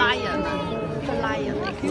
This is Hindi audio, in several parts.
lion. Lion देखो।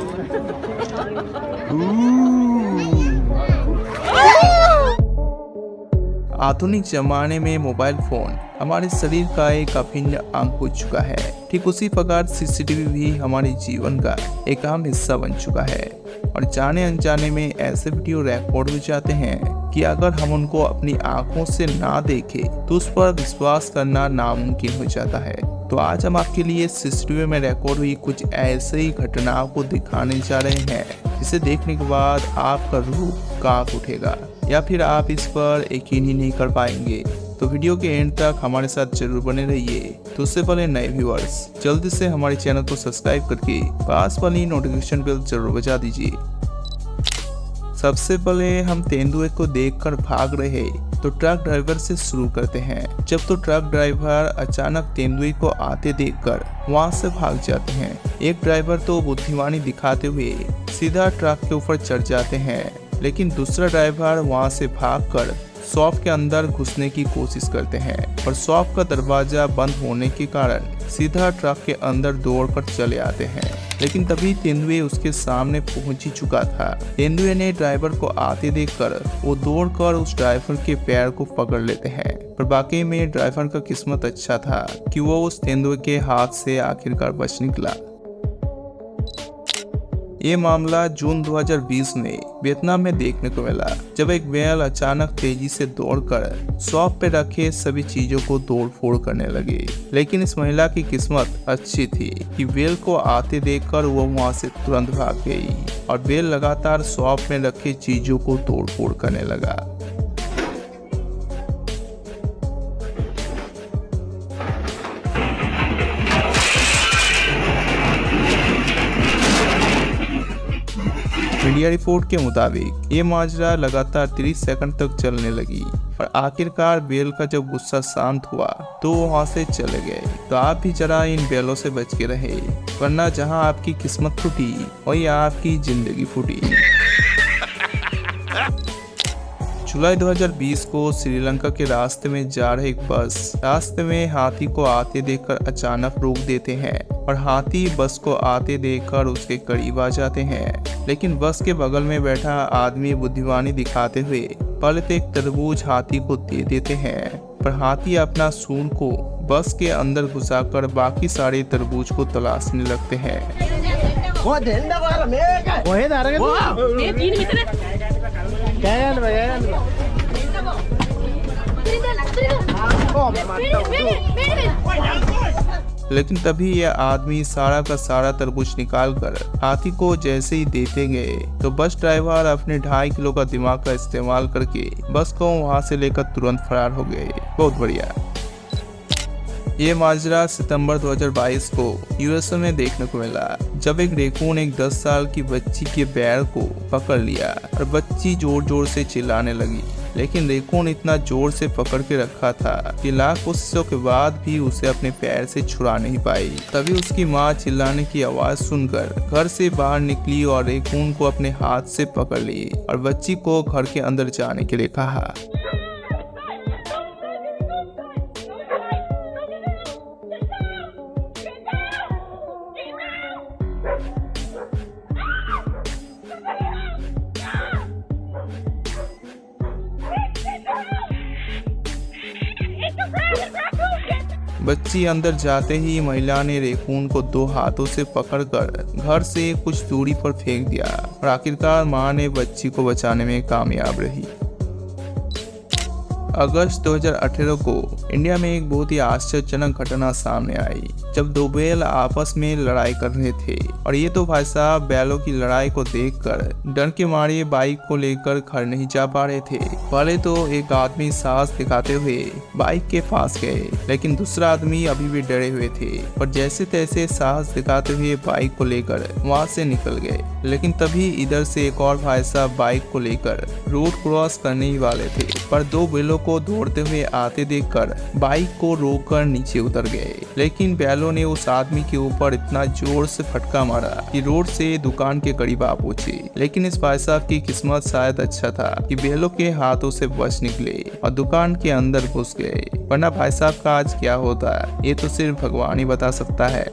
आधुनिक जमाने में मोबाइल फोन हमारे शरीर का एक अभिन्न अंग हो चुका है। ठीक उसी प्रकार सीसीटीवी भी हमारे जीवन का एक अहम हिस्सा बन चुका है और जाने अनजाने में ऐसे वीडियो रिकॉर्ड हो जाते हैं कि अगर हम उनको अपनी आंखों से ना देखें तो उस पर विश्वास करना नामुमकिन हो जाता है। तो आज हम आपके लिए सीसीटीवी में रिकॉर्ड हुई कुछ ऐसे ही घटनाओं को दिखाने जा रहे हैं जिसे देखने के बाद आपका रूह कांप उठेगा या फिर आप इस पर यकीन ही नहीं कर पाएंगे। तो वीडियो के एंड तक हमारे साथ जरूर बने रहिए। तो उससे पहले नए व्यूअर्स जल्दी से हमारे चैनल को सब्सक्राइब करके पास वाली नोटिफिकेशन बेल जरूर बजा दीजिए। सबसे पहले हम तेंदुए को देखकर भाग रहे तो ट्रक ड्राइवर से शुरू करते हैं। जब तो ट्रक ड्राइवर अचानक तेंदुए को आते देखकर वहां से भाग जाते हैं। एक ड्राइवर तो बुद्धिमानी दिखाते हुए सीधा ट्रक के ऊपर चढ़ जाते हैं, लेकिन दूसरा ड्राइवर वहां से भागकर शॉप के अंदर घुसने की कोशिश करते हैं और शॉप का दरवाजा बंद होने के कारण सीधा ट्रक के अंदर दौड़कर चले आते हैं। लेकिन तभी तेंदुए उसके सामने पहुंच ही चुका था। तेंदुए ने ड्राइवर को आते देखकर वो दौड़कर उस ड्राइवर के पैर को पकड़ लेते हैं। पर वाकई में ड्राइवर का किस्मत अच्छा था कि वो उस तेंदुए के हाथ से आखिरकार बच निकला। ये मामला जून 2020 में वियतनाम में देखने को मिला, जब एक बैल अचानक तेजी से दौड़कर शॉप पे रखे सभी चीजों को तोड़ फोड़ करने लगे। लेकिन इस महिला की किस्मत अच्छी थी कि बैल को आते देखकर वो वहां से तुरंत भाग गई और बैल लगातार शॉप में रखे चीजों को तोड़ फोड़ करने लगा। मीडिया रिपोर्ट के मुताबिक ये माजरा लगातार 30 सेकंड तक चलने लगी और आखिरकार बैल का जब गुस्सा शांत हुआ तो वो वहां से चले गए। तो आप भी जरा इन बैलों से बच के रहे, वरना जहां आपकी किस्मत फूटी वही आपकी जिंदगी फूटी। जुलाई 2020 को श्रीलंका के रास्ते में जा रहे एक बस रास्ते में हाथी को आते देखकर अचानक रोक देते हैं और हाथी बस को आते देखकर उसके करीब आ जाते हैं। लेकिन बस के बगल में बैठा आदमी बुद्धिमानी दिखाते हुए पहले तो एक तरबूज हाथी को दे देते हैं, पर हाथी अपना सूंड को बस के अंदर घुसाकर बाकी सारे तरबूज को तलाशने लगते हैं। लेकिन तभी यह आदमी सारा का सारा तरबूज निकालकर हाथी को जैसे ही देते गए तो बस ड्राइवर अपने 2.5 किलो का दिमाग का इस्तेमाल करके बस को वहां से लेकर तुरंत फरार हो गए। बहुत बढ़िया। ये माजरा सितंबर 2022 को यूएसए में देखने को मिला, जब एक रेकून एक 10 साल की बच्ची के पैर को पकड़ लिया और बच्ची जोर जोर से चिल्लाने लगी। लेकिन रेकून इतना जोर से पकड़ के रखा था कि लाख कोशिशों के बाद भी उसे अपने पैर से छुड़ा नहीं पाई। तभी उसकी माँ चिल्लाने की आवाज सुनकर घर से बाहर निकली और रेकून को अपने हाथ से पकड़ ली और बच्ची को घर के अंदर जाने के लिए कहा। बच्ची अंदर जाते ही महिला ने रेकून को 2 हाथों से पकड़कर घर से कुछ दूरी पर फेंक दिया और आखिरकार मां ने बच्ची को बचाने में कामयाब रही। अगस्त 2018 को इंडिया में एक बहुत ही आश्चर्यजनक घटना सामने आई, जब 2 बैल आपस में लड़ाई कर रहे थे और ये तो भाई साहब बैलों की लड़ाई को देखकर डर के मारे बाइक को लेकर घर नहीं जा पा रहे थे। पहले तो एक आदमी साहस दिखाते हुए बाइक के पास गए, लेकिन दूसरा आदमी अभी भी डरे हुए थे और जैसे तैसे साहस दिखाते हुए बाइक को लेकर वहां से निकल गए। लेकिन तभी इधर से एक और भाई साहब बाइक को लेकर रोड क्रॉस करने ही वाले थे, पर 2 बैलों को दौड़ते हुए आते देखकर बाइक को रोककर नीचे उतर गए। लेकिन बैलों ने उस आदमी के ऊपर इतना जोर से फटका मारा कि रोड से दुकान के करीब आ पहुंचे। लेकिन इस भाई साहब की किस्मत शायद अच्छा था कि बैलों के हाथों से बच निकले और दुकान के अंदर घुस गए, वरना भाई साहब का आज क्या होता ये तो सिर्फ भगवान ही बता सकता है।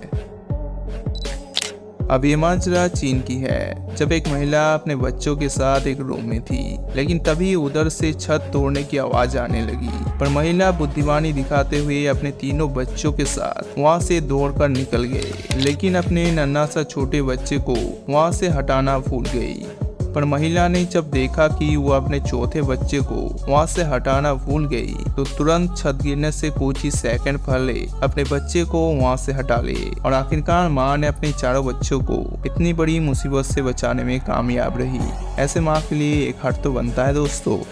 अब ये माजरा चीन की है, जब एक महिला अपने बच्चों के साथ एक रूम में थी, लेकिन तभी उधर से छत तोड़ने की आवाज आने लगी। पर महिला बुद्धिमानी दिखाते हुए अपने तीनों बच्चों के साथ वहां से दौड़कर निकल गए, लेकिन अपने नन्हा सा छोटे बच्चे को वहां से हटाना भूल गई। पर महिला ने जब देखा कि वो अपने चौथे बच्चे को वहां से हटाना भूल गई, तो तुरंत छत गिरने से कुछ ही सेकंड पहले अपने बच्चे को वहां से हटा ले और आखिरकार माँ ने अपने चारों बच्चों को इतनी बड़ी मुसीबत से बचाने में कामयाब रही। ऐसे माँ के लिए एक हट तो बनता है दोस्तों।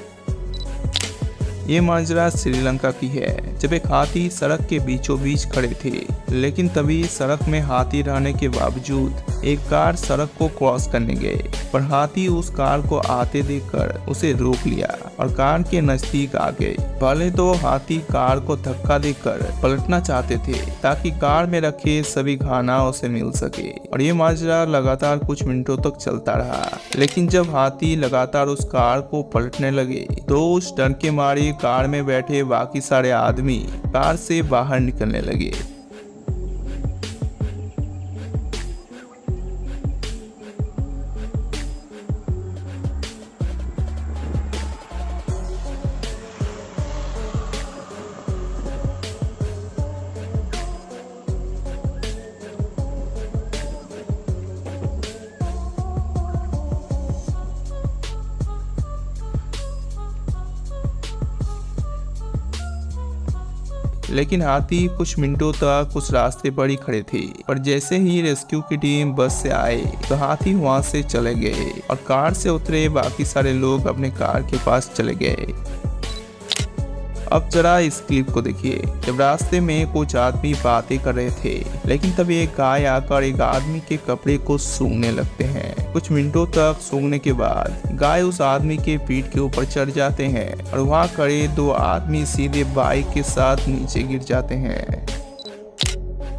ये माजरा श्रीलंका की है, जब एक हाथी सड़क के बीचों बीच खड़े थे, लेकिन तभी सड़क में हाथी रहने के बावजूद एक कार सड़क को क्रॉस करने गए, पर हाथी उस कार को आते देखकर उसे रोक लिया और कार के नजदीक आ गए। पहले तो हाथी कार को धक्का देकर पलटना चाहते थे ताकि कार में रखे सभी खाना उसे मिल सके, और ये माजरा लगातार कुछ मिनटों तक चलता रहा। लेकिन जब हाथी लगातार उस कार को पलटने लगे तो उस डर के मारे कार में बैठे बाकी सारे आदमी कार से बाहर निकलने लगे। लेकिन हाथी कुछ मिनटों तक उस रास्ते पर ही खड़े थे, पर जैसे ही रेस्क्यू की टीम बस से आए तो हाथी वहां से चले गए और कार से उतरे बाकी सारे लोग अपने कार के पास चले गए। अब जरा इस क्लिप को देखिए। जब रास्ते में कुछ आदमी बातें कर रहे थे, लेकिन तभी एक गाय आकर एक आदमी के कपड़े को सूंघने लगते हैं। कुछ मिनटों तक सूंघने के बाद गाय उस आदमी के पीठ के ऊपर चढ़ जाते हैं और वहां खड़े दो आदमी सीधे बाइक के साथ नीचे गिर जाते हैं।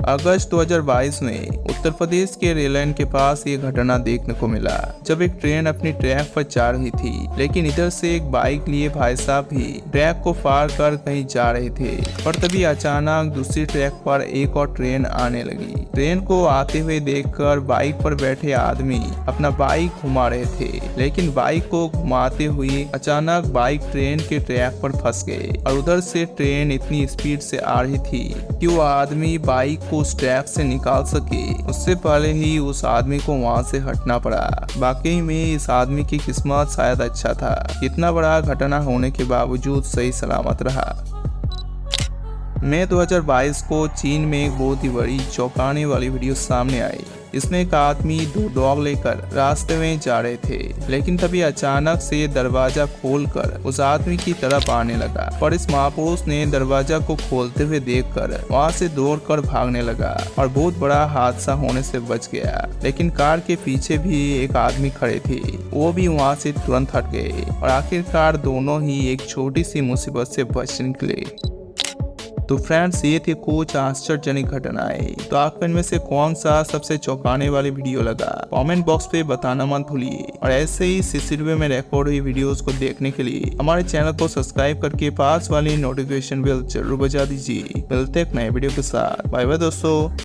अगस्त 2022 में उत्तर प्रदेश के रेल लाइन के पास ये घटना देखने को मिला, जब एक ट्रेन अपनी ट्रैक पर जा रही थी, लेकिन इधर से एक बाइक लिए भाई साहब भी ट्रैक को पार कर कहीं जा रहे थे। पर तभी अचानक दूसरी ट्रैक पर एक और ट्रेन आने लगी। ट्रेन को आते हुए देखकर बाइक पर बैठे आदमी अपना बाइक घुमा रहे थे, लेकिन बाइक को घुमाते हुए अचानक बाइक ट्रेन के ट्रैक पर फंस गए और उधर से ट्रेन इतनी स्पीड से आ रही थी कि वो आदमी बाइक उस ट्रैक से निकाल सके उससे पहले ही उस आदमी को वहां से हटना पड़ा। वाकई में इस आदमी की किस्मत शायद अच्छा था, इतना बड़ा घटना होने के बावजूद सही सलामत रहा। मई 2022 को चीन में एक बहुत ही बड़ी चौंकाने वाली वीडियो सामने आई। इसमें एक आदमी 2 डॉग लेकर रास्ते में जा रहे थे, लेकिन तभी अचानक से दरवाजा खोलकर उस आदमी की तरफ आने लगा, पर इस महापुरुष ने दरवाजा को खोलते हुए देखकर वहां से दौड़कर भागने लगा और बहुत बड़ा हादसा होने से बच गया। लेकिन कार के पीछे भी एक आदमी खड़े थे, वो भी वहां से तुरंत हट गए और आखिरकार दोनों ही एक छोटी सी मुसीबत से बच निकले। तो फ्रेंड्स, ये थी कुछ आश्चर्यजनक घटनाएं। तो आपको इनमें से कौन सा सबसे चौंकाने वाली वीडियो लगा, कमेंट बॉक्स पे बताना मत भूलिए। और ऐसे ही CCTV में रिकॉर्ड हुई वीडियोस को देखने के लिए हमारे चैनल को सब्सक्राइब करके पास वाली नोटिफिकेशन बेल जरूर बजा दीजिए। मिलते हैं एक नए वीडियो के साथ। बाय बाय दोस्तों।